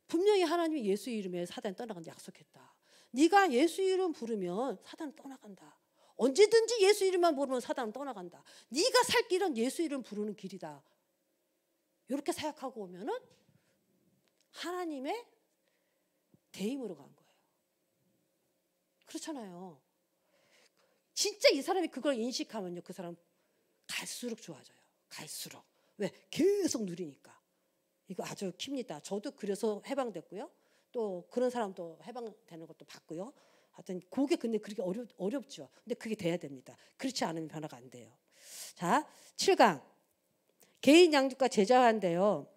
분명히 하나님이 예수 이름에 사단이 떠나간다 약속했다. 네가 예수 이름 부르면 사단은 떠나간다. 언제든지 예수 이름만 부르면 사단은 떠나간다. 네가 살 길은 예수 이름 부르는 길이다. 이렇게 사역하고 오면은 하나님의 대임으로 간 거예요. 그렇잖아요. 진짜 이 사람이 그걸 인식하면요. 그 사람 갈수록 좋아져요. 갈수록. 왜? 계속 누리니까. 이거 아주 킵니다. 저도 그래서 해방됐고요. 또 그런 사람도 해방되는 것도 봤고요. 하여튼 그게 근데 그렇게 어렵죠. 근데 그게 돼야 됩니다. 그렇지 않으면 변화가 안 돼요. 자, 7강. 개인 양육과 제자화인데요.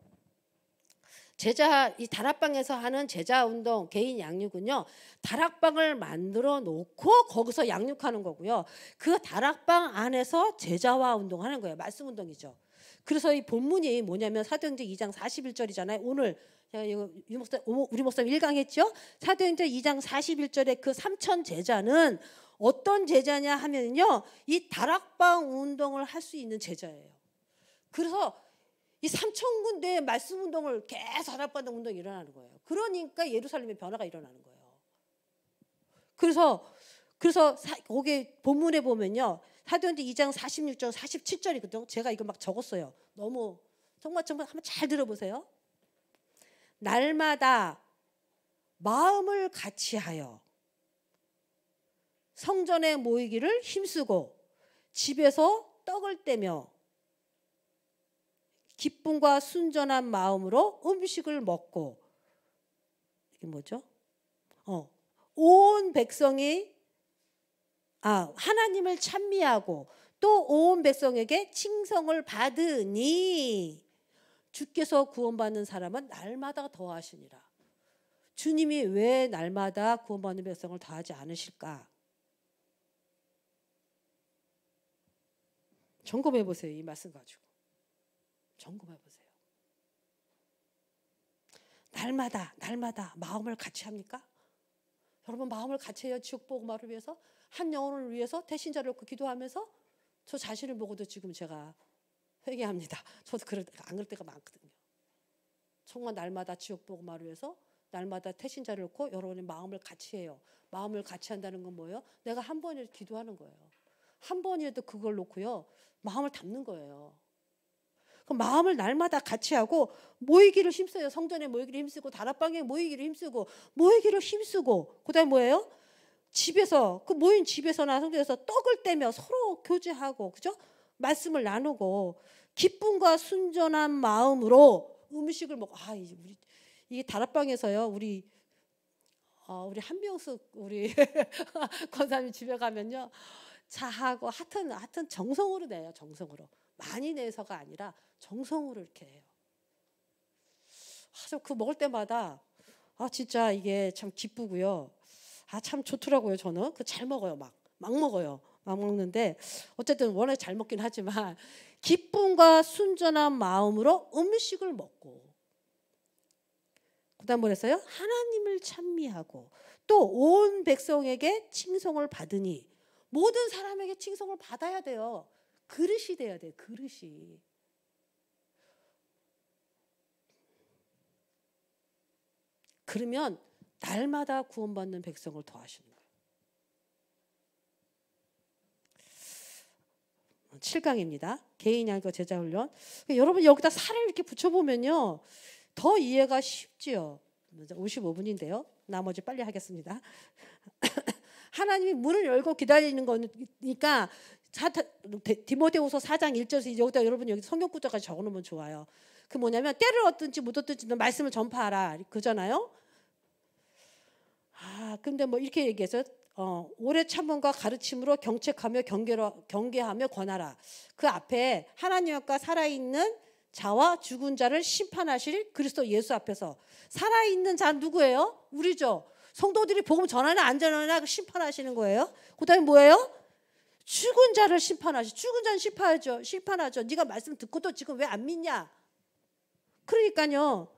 이 다락방에서 하는 제자 운동, 개인 양육은요. 다락방을 만들어 놓고 거기서 양육하는 거고요. 그 다락방 안에서 제자화 운동하는 거예요. 말씀 운동이죠. 그래서 이 본문이 뭐냐면 사도행전 2장 41절이잖아요. 오늘 우리 목사님 1강 했죠. 사도행전 2장 41절에 그 3천 제자는 어떤 제자냐 하면요. 이 다락방 운동을 할 수 있는 제자예요. 그래서 이 3천 군데의 말씀 운동을 계속 다락방 운동이 일어나는 거예요. 그러니까 예루살렘의 변화가 일어나는 거예요. 그래서 거기 본문에 보면요. 사도행전 2장 46절 47절이거든요. 제가 이거 막 적었어요. 너무 정말 한번 잘 들어보세요. 날마다 마음을 같이하여 성전에 모이기를 힘쓰고 집에서 떡을 떼며 기쁨과 순전한 마음으로 음식을 먹고 이게 뭐죠? 온 백성이 하나님을 찬미하고 또 온 백성에게 칭송을 받으니 주께서 구원받는 사람은 날마다 더하시니라. 주님이 왜 날마다 구원받는 백성을 더하지 않으실까? 점검해 보세요. 이 말씀 가지고. 점검해 보세요. 날마다 마음을 같이 합니까? 여러분 마음을 같이 해요. 지옥복음화를 위해서 한 영혼을 위해서 태신자를 놓고 기도하면서 저 자신을 보고도 지금 제가 회개합니다. 저도 안 그럴 때가 많거든요. 정말 날마다 지옥복음화를 위해서 날마다 태신자를 놓고 여러분의 마음을 같이 해요. 마음을 같이 한다는 건 뭐예요? 내가 한 번이라도 기도하는 거예요. 한 번이라도 그걸 놓고요. 마음을 담는 거예요. 그 마음을 날마다 같이 하고 모이기를 힘써요. 성전에 모이기를 힘쓰고 다락방에 모이기를 힘쓰고 그다음에 뭐예요? 집에서 그 모인 집에서나 성전에서 떡을 떼며 서로 교제하고 그죠? 말씀을 나누고 기쁨과 순전한 마음으로 음식을 먹고 이게 다락방에서요. 우리 한병숙 우리 권사님 집에 가면요. 차하고 하여튼 정성으로 내요. 정성으로. 많이 내서가 아니라 정성으로 이렇게 해요. 저 그 먹을 때마다 진짜 이게 참 기쁘고요. 참 좋더라고요. 저는 그 잘 먹어요. 막 먹어요. 막 먹는데 어쨌든 워낙 잘 먹긴 하지만 기쁨과 순전한 마음으로 음식을 먹고 그다음 뭐랬어요? 하나님을 찬미하고 또 온 백성에게 칭송을 받으니 모든 사람에게 칭송을 받아야 돼요. 그릇이 돼야 돼요. 그릇이. 그러면 날마다 구원받는 백성을 더하시는 거예요. 7강입니다. 개인 양육과 제자 훈련. 여러분 여기다 살을 이렇게 붙여보면요. 더 이해가 쉽지요. 55분인데요. 나머지 빨리 하겠습니다. 하나님이 문을 열고 기다리는 거니까 디모데후서 4장 1절에서 여기다 여러분 여기 성경 구절까지 적어놓으면 좋아요. 그 뭐냐면 때를 얻든지 못 얻든지 너 말씀을 전파하라 그잖아요. 근데 뭐 이렇게 얘기해서 오래 참음과 가르침으로 경책하며 경계하며 권하라. 그 앞에 하나님과 살아있는 자와 죽은 자를 심판하실 그리스도 예수 앞에서. 살아있는 자 누구예요? 우리죠. 성도들이 복음 전하나 안 전하나 심판하시는 거예요. 그 다음에 뭐예요? 죽은 자를 심판하시. 죽은 자는 심판하죠. 네가 말씀 듣고도 지금 왜 안 믿냐? 그러니까요.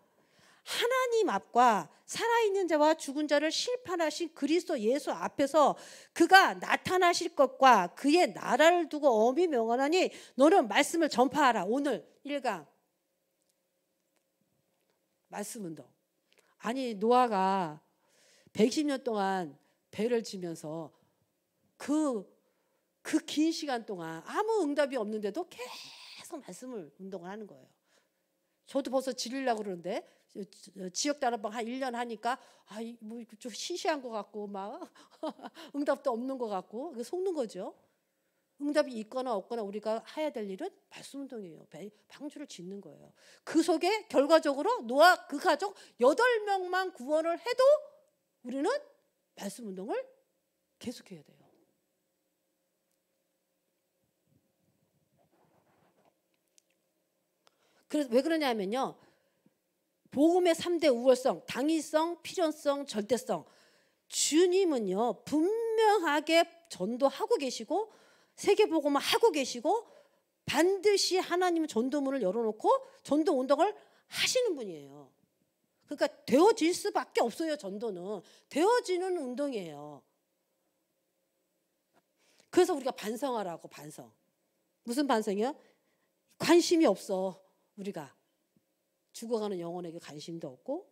하나님 앞과 살아있는 자와 죽은 자를 심판하신 그리스도 예수 앞에서 그가 나타나실 것과 그의 나라를 두고 엄히 명하노니 너는 말씀을 전파하라. 오늘 1강 말씀 운동. 아니 노아가 120년 동안 배를 지면서 그 긴 시간 동안 아무 응답이 없는데도 계속 말씀을 운동을 하는 거예요. 저도 벌써 지르려고 그러는데 지역 다락방 한 1년 하니까 뭐 좀 시시한 것 같고 막 응답도 없는 것 같고 속는 거죠. 응답이 있거나 없거나 우리가 해야 될 일은 말씀 운동이에요. 방주를 짓는 거예요. 그 속에 결과적으로 노아 그 가족 8명만 구원을 해도 우리는 말씀 운동을 계속해야 돼요. 그래서 왜 그러냐면요. 복음의 3대 우월성, 당위성, 필연성, 절대성. 주님은요. 분명하게 전도하고 계시고 세계복음을 하고 계시고 반드시 하나님은 전도문을 열어놓고 전도 운동을 하시는 분이에요. 그러니까 되어질 수밖에 없어요. 전도는. 되어지는 운동이에요. 그래서 우리가 반성하라고. 반성. 무슨 반성이요? 관심이 없어. 우리가 죽어가는 영혼에게 관심도 없고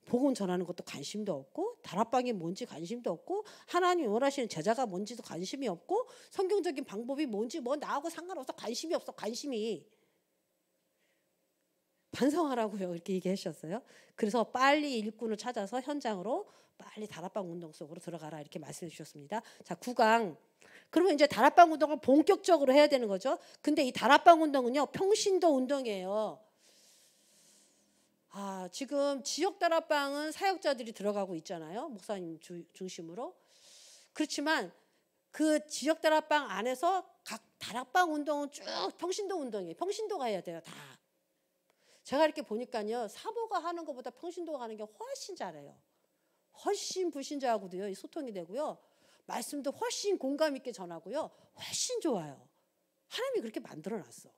복음 전하는 것도 관심도 없고 다락방이 뭔지 관심도 없고 하나님이 원하시는 제자가 뭔지도 관심이 없고 성경적인 방법이 뭔지 뭐 나하고 상관없어. 관심이 없어. 관심이. 반성하라고요. 이렇게 얘기하셨어요. 그래서 빨리 일꾼을 찾아서 현장으로 빨리 다락방 운동 속으로 들어가라 이렇게 말씀해 주셨습니다. 자, 9강. 그러면 이제 다락방 운동을 본격적으로 해야 되는 거죠. 근데 이 다락방 운동은요. 평신도 운동이에요. 지금 지역 다락방은 사역자들이 들어가고 있잖아요. 목사님 중심으로. 그렇지만 그 지역 다락방 안에서 각 다락방 운동은 쭉 평신도 운동이에요. 평신도가 해야 돼요. 다. 제가 이렇게 보니까요. 사모가 하는 것보다 평신도가 하는 게 훨씬 잘해요. 훨씬 불신자하고도요. 소통이 되고요. 말씀도 훨씬 공감 있게 전하고요. 훨씬 좋아요. 하나님이 그렇게 만들어놨어.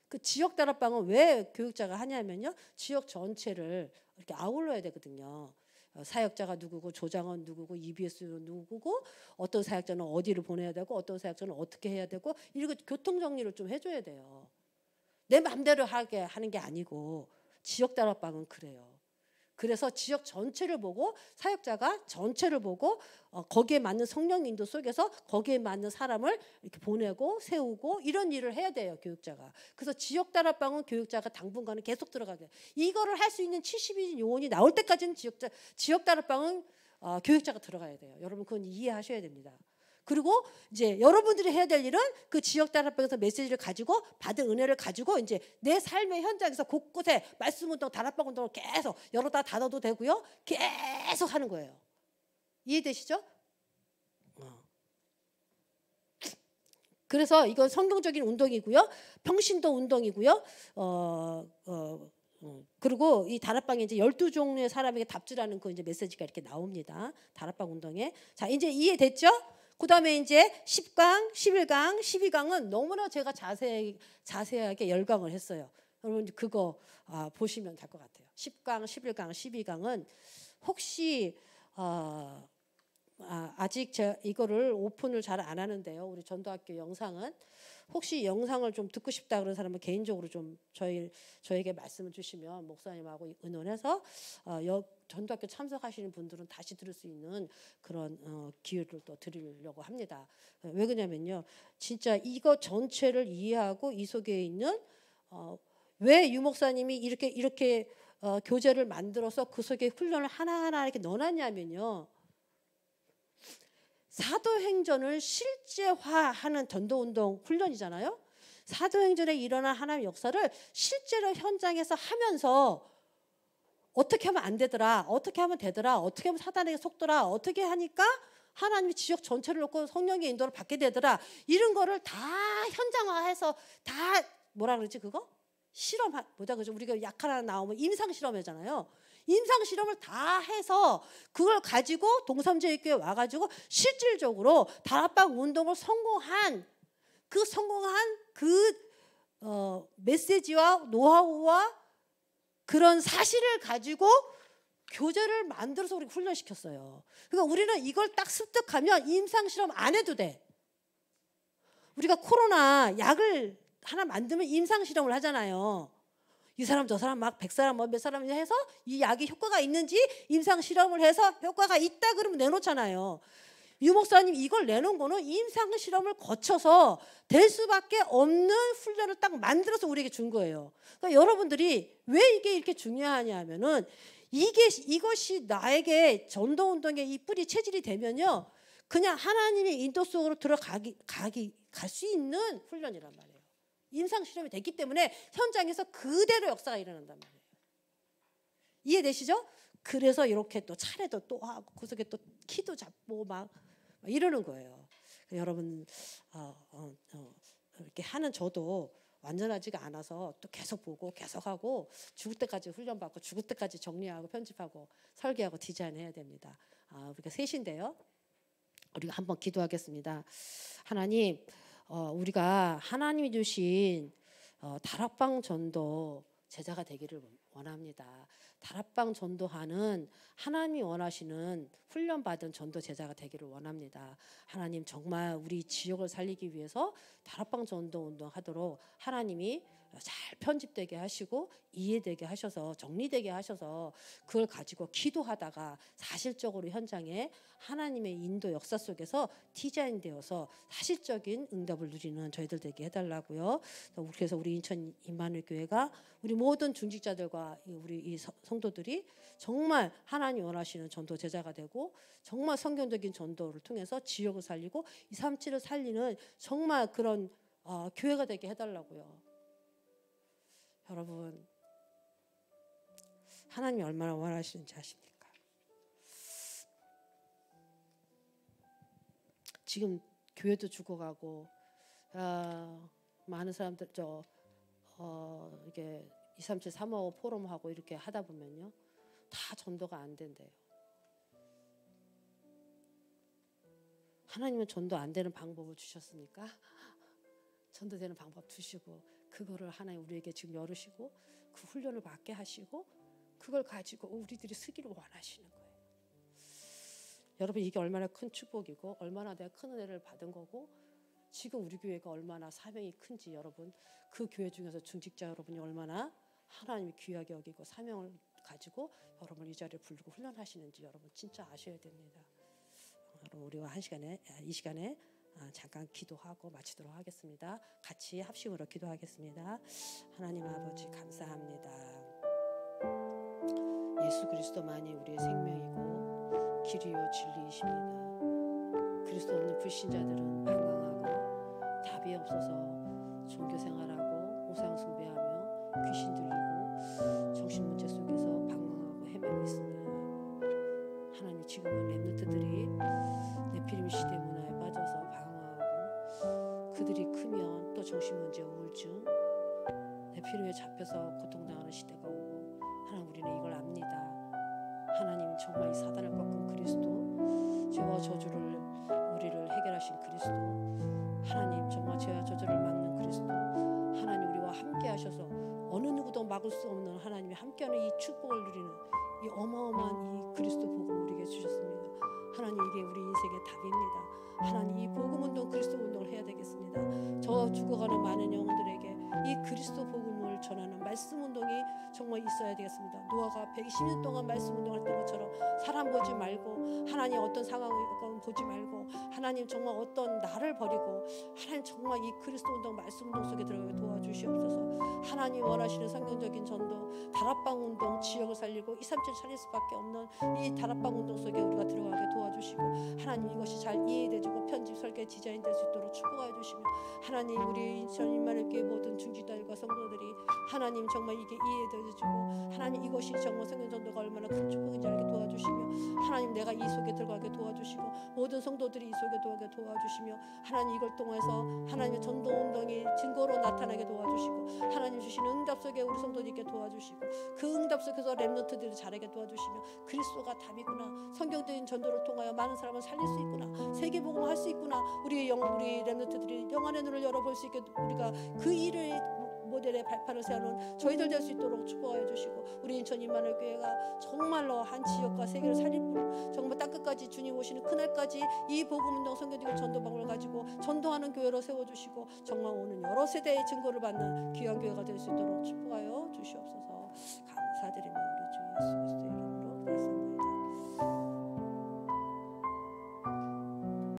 그 지역 다락방은 왜 교육자가 하냐면요. 지역 전체를 이렇게 아울러야 되거든요. 사역자가 누구고 조장은 누구고 EBS는 누구고 어떤 사역자는 어디를 보내야 되고 어떤 사역자는 어떻게 해야 되고 이렇게 교통정리를 좀 해줘야 돼요. 내 마음대로 하게 하는 게 아니고 지역 다락방은 그래요. 그래서 지역 전체를 보고 사역자가 전체를 보고 거기에 맞는 성령 인도 속에서 거기에 맞는 사람을 이렇게 보내고 세우고 이런 일을 해야 돼요. 교육자가. 그래서 지역 다락방은 교육자가 당분간은 계속 들어가게 돼요. 이거를 할 수 있는 70인 요원이 나올 때까지는 지역 다락방은 교육자가 들어가야 돼요. 여러분 그건 이해하셔야 됩니다. 그리고 이제 여러분들이 해야 될 일은 그 지역 다락방에서 메시지를 가지고 받은 은혜를 가지고 이제 내 삶의 현장에서 곳곳에 말씀 운동, 다락방 운동을 계속 열어다 닫아도 되고요. 계속 하는 거예요. 이해되시죠? 그래서 이건 성경적인 운동이고요. 평신도 운동이고요. 그리고 이 다락방에 이제 12종류의 사람에게 답주라는 그 이제 메시지가 이렇게 나옵니다. 다락방 운동에. 자, 이제 이해됐죠? 그 다음에 이제 10강, 11강, 12강은 너무나 제가 자세하게 열강을 했어요. 여러분 그거 보시면 될 것 같아요. 10강, 11강, 12강은 혹시 아직 제가 이거를 오픈을 잘 안 하는데요. 우리 전도학교 영상은 혹시 영상을 좀 듣고 싶다 그런 사람은 개인적으로 좀 저에게 말씀을 주시면 목사님하고 의논해서 전도학교 참석하시는 분들은 다시 들을 수 있는 그런 기회를 또 드리려고 합니다. 왜 그러냐면요. 진짜 이거 전체를 이해하고 이 속에 있는 왜 유 목사님이 이렇게 교재를 만들어서 그 속에 훈련을 하나하나 이렇게 넣어놨냐면요. 사도행전을 실제화하는 전도운동 훈련이잖아요. 사도행전에 일어난 하나님의 역사를 실제로 현장에서 하면서 어떻게 하면 안 되더라, 어떻게 하면 되더라, 어떻게 하면 사단에게 속더라, 어떻게 하니까 하나님이 지역 전체를 놓고 성령의 인도를 받게 되더라. 이런 거를 다 현장화해서 다 뭐라 그러지 그거? 실험 뭐다 그죠? 우리가 약 하나 나오면 임상 실험이잖아요. 임상 실험을 다 해서 그걸 가지고 동삼제일교회 와가지고 실질적으로 다락방 운동을 성공한 메시지와 노하우와 그런 사실을 가지고 교재를 만들어서 우리 훈련시켰어요. 그러니까 우리는 이걸 딱 습득하면 임상 실험 안 해도 돼. 우리가 코로나 약을 하나 만들면 임상 실험을 하잖아요. 이 사람 저 사람 막 100사람 몇 사람 해서 이 약이 효과가 있는지 임상 실험을 해서 효과가 있다 그러면 내놓잖아요. 유 목사님 이걸 내놓은 거는 임상 실험을 거쳐서 될 수밖에 없는 훈련을 딱 만들어서 우리에게 준 거예요. 그러니까 여러분들이 왜 이게 이렇게 중요하냐 하면은 이것이 나에게 전도운동의 이 뿌리 체질이 되면요. 그냥 하나님의 인도 속으로 갈 수 있는 훈련이란 말이에요. 임상 실험이 됐기 때문에 현장에서 그대로 역사가 일어난단 말이에요. 이해되시죠? 그래서 이렇게 또 차례도 또 하고 그 속에 또 키도 잡고 막 이러는 거예요. 여러분 이렇게 하는 저도 완전하지가 않아서 또 계속 보고 계속 하고 죽을 때까지 훈련받고 죽을 때까지 정리하고 편집하고 설계하고 디자인해야 됩니다. 우리가 셋인데요. 우리가 한번 기도하겠습니다. 하나님, 우리가 하나님이 주신 다락방 전도 제자가 되기를 원합니다. 다락방 전도하는 하나님이 원하시는 훈련받은 전도 제자가 되기를 원합니다. 하나님 정말 우리 지역을 살리기 위해서 다락방 전도 운동하도록 하나님이 잘 편집되게 하시고 이해되게 하셔서 정리되게 하셔서 그걸 가지고 기도하다가 사실적으로 현장에 하나님의 인도 역사 속에서 디자인되어서 사실적인 응답을 누리는 저희들 되게 해달라고요. 그래서 우리 인천 임마누엘 교회가 우리 모든 중직자들과 우리 이 성도들이 정말 하나님 원하시는 전도 제자가 되고 정말 성경적인 전도를 통해서 지역을 살리고 237을 살리는 정말 그런 교회가 되게 해달라고요. 여러분 하나님이 얼마나 원하시는지 아십니까? 지금 교회도 죽어가고 많은 사람들 이게 237 355 포럼하고 이렇게 하다 보면요 다 전도가 안 된대요. 하나님은 전도 안 되는 방법을 주셨으니까 전도되는 방법 주시고 그거를 하나님 우리에게 지금 열으시고 그 훈련을 받게 하시고 그걸 가지고 우리들이 쓰기를 원하시는 거예요. 여러분 이게 얼마나 큰 축복이고 얼마나 내가 큰 은혜를 받은 거고 지금 우리 교회가 얼마나 사명이 큰지 여러분 그 교회 중에서 중직자 여러분이 얼마나 하나님이 귀하게 여기고 사명을 가지고 여러분 이 자리에 부르고 훈련하시는지 여러분 진짜 아셔야 됩니다. 여러분 우리와 이 시간에 잠깐 기도하고 마치도록 하겠습니다. 같이 합심으로 기도하겠습니다. 하나님 아버지 감사합니다. 예수 그리스도만이 우리의 생명이고 길이요 진리이십니다. 그리스도 없는 불신자들은 방황하고 답이 없어서 종교생활하고 우상 숭배하며 귀신 들리고 정신문제 속에서 방황하고 헤매고 있습니다. 하나님 지금은 렘넌트들이 네피림 시대 문화에 빠져서 방황하고 그들이 크면 또 정신문제 우울증 네피림에 잡혀서 고통당하는 시대가 오고 하나님 우리는 이걸 압니다. 하나님 정말 이 사단을 꺾은 그리스도 죄와 저주를 우리를 해결하신 그리스도 하나님 정말 죄와 저주를 막는 그리스도 하나님 우리와 함께 하셔서 어느 누구도 막을 수 없는 하나님이 함께하는 이 축복을 누리는 이 어마어마한 이 그리스도 복음을 우리에게 주셨습니다. 하나님 이게 우리 인생의 답입니다. 하나님 이 복음 운동 그리스도 운동을 해야 되겠습니다. 저 죽어가는 많은 영혼들에게 이 그리스도 복음을 전하는 말씀 운동이 정말 있어야 되겠습니다. 노아가 120년 동안 말씀 운동을 했던 것처럼 사람 보지 말고 하나님 어떤 상황을 보지 말고 하나님 정말 어떤 나를 버리고 하나님 정말 이 그리스도 운동 말씀 운동 속에 들어가게 도와주시옵소서. 하나님 원하시는 성경적인 전도 다락방 운동 지역을 살리고 237 살릴 수밖에 없는 이 다락방 운동 속에 우리가 들어가게 도와주시고 하나님 이것이 잘 이해되고 편집 설계 디자인될 수 있도록 축복하여 주시며 하나님 우리 인천 임마누엘 교회 모든 중직자들과 성도들이 하나님 정말 이게 이해되어지고 하나님 이것이 정말 성경 전도가 얼마나 큰 축복인지 알게 도와주시며 하나님 내가 이 속에 들어가게 도와주시고 모든 성도들이 이 속에 들어가게 도와주시며 하나님 이걸 통해서 하나님의 전도 운동이 증거로 나타나게 도와주시고 하나님 주시는 응답 응답 속에 우리 성도님께 도와주시고 그 응답 속에서 렘넌트들을 자라게 도와주시며 그리스도가 답이구나. 성경적인 전도를 통하여 많은 사람을 살릴 수 있구나. 세계복음 할 수 있구나. 우리 렘넌트들이 영안의 눈을 열어볼 수 있게 우리가 그 일을 모델의 발판을 세우는 저희들 될 수 있도록 축복하여 주시고 우리 인천 임마누엘 교회가 정말로 한 지역과 세계를 살릴 뿐 정말 땅끝까지 주님 오시는 그날까지 이 복음운동 선교지교 전도방을 가지고 전도하는 교회로 세워주시고 정말 오는 여러 세대의 증거를 받는 귀한 교회가 될 수 있도록 축복하여 주시옵소서.